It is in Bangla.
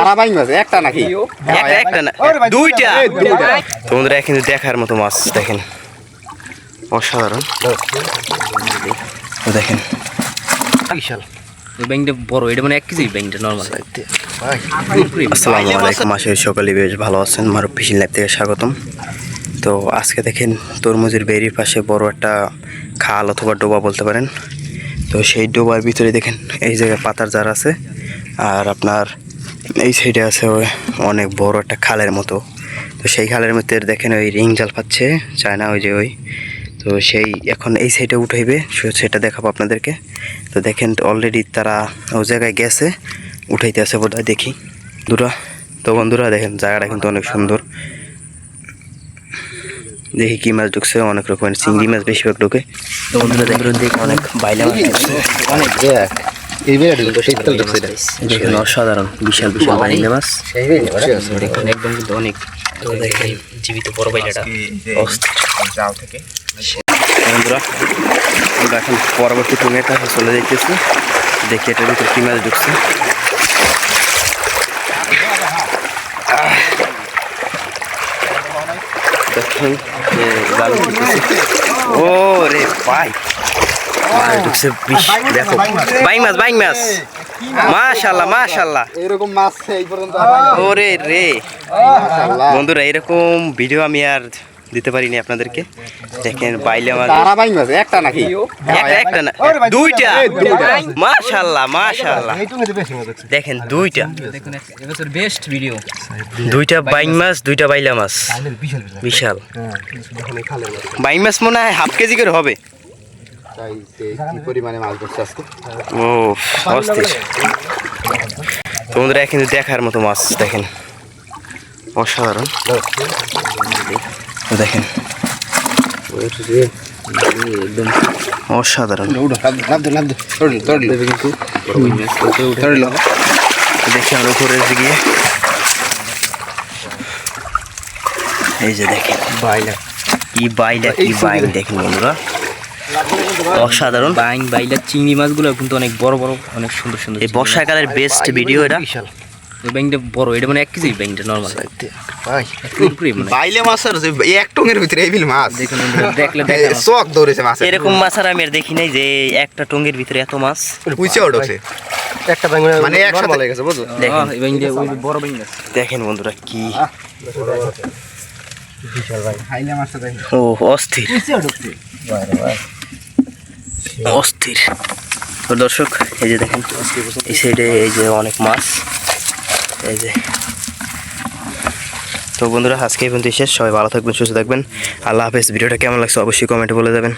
ধারাবাহিক মাছ একটা নাকি একটা না দুইটা তোমরা কিন্তু দেখার মতো মাছ দেখেন অসাধারণ দেখেন বিশাল ব্যাংকটা বড় এটা মানে 1 কেজি ব্যাংকটা নরমাল আসসালামু আলাইকুম আশা করি সকালে বেশ ভালো আছেন মারুফ ফিশিং লাইভ থেকে স্বাগতম। তো আজকে দেখেন তরমুজের বেরির পাশে বড় একটা খাল অথবা ডোবা বলতে পারেন। তো সেই ডোবার ভিতরে দেখেন এই জায়গায় পাতার জার আছে আর আপনার এই সাইডে আছে অনেক বড় একটা খালের মতো। তো সেই খালের মধ্যে দেখেন ওই রিং জাল পাচ্ছে চায় না ওই যে ওই তো সেই এখন এই সাইডে উঠাইবে সেটা দেখাবো আপনাদেরকে। তো দেখেন অলরেডি তারা ওই জায়গায় গেছে উঠাইতে আছে বোধহয় দেখি দুরা। তো বন্ধুরা দেখেন জায়গাটা কিন্তু অনেক সুন্দর। দেখি কি মাছ ঢুকছে অনেক রকমের চিংড়ি মাছ বেশিরভাগ ঢুকে। তো বন্ধুরা দেখেন অনেক বাইলা মাছ অনেক দেখেন অসাধারণ বিশাল বিশাল বাইলা মাছ দেখেন একদম কিন্তু অনেক দেখেন জীবিত বড় বাইলাটা বন্ধুরা আমরা এখন পরবর্তী টুঙের কাছে চলে যাইতেছি দেখি এটার ভিতরে কি মাছ ঢুকছে। দেখেন ও রে ভাই মাছ ঢুকছে ব্যাপক বাইং মাছ মাশাআল্লাহ মাশাআল্লাহ এরকম মাছ এই পর্যন্ত ওরে রে বন্ধুরা এরকম ভিডিও আমি আর দিতে পারিনি আপনাদেরকে। দেখেন বাইলা মাছ ধারাবাহিক মাছ একটা নাকি একটা না দুইটা মাশাআল্লাহ মাশাআল্লাহ দেখেন দুইটা দেখুন এবছর বেস্ট ভিডিও দুইটা বাইং মাছ দুইটা বাইলা মাছ বিশাল বাইং মাছ মনে হয় হাফ কেজি করে হবে। কি পরিমাণে মাছ ধরছে আজকে ও অস্থির তোমরা কিন্তু দেখার মতো মাছ দেখেন অসাধারণ দেখেন একদম অসাধারণ দেখি আমরা উপরে গিয়ে এই যে দেখেন কি বাইলা দেখেন বন্ধুরা অসাধারণ বাইলা চিংড়ি মাছগুলো কিন্তু অনেক বড় বড় অনেক সুন্দর সুন্দর এই বর্ষাকালের বেস্ট ভিডিও এটা ব্যাংকটা বড় এটা মানে 1 কেজি ব্যাংকটা নরমাল বাইলে মাছের যে এক টঙের ভিতরে এই বিল মাছ দেখুন দেখলে চক দৌড়েছে মাছ এরকম মাছ আর আমি আর দেখি নাই যে একটা টঙ্গের ভিতরে এত মাছ পুইছে উঠছে একটা ব্যাংক মানে একসাথে হয়ে গেছে বুঝছো দেখেন এই ব্যাংকটা ওই বড় ব্যাংক দেখেন বন্ধুরা কি বিশাল ভাই হাইলা মাছটা দেখেন ও অস্থির অস্থির। তো দর্শক এই যে দেখেন এই সাইডে এই যে অনেক মাছ এই যে। তো বন্ধুরা আজকে এই পর্যন্ত শেষ, সবাই ভালো থাকবেন সুস্থ থাকবেন, আল্লাহ হাফেজ। ভিডিওটা কেমন লাগছে অবশ্যই কমেন্টে বলে যাবেন।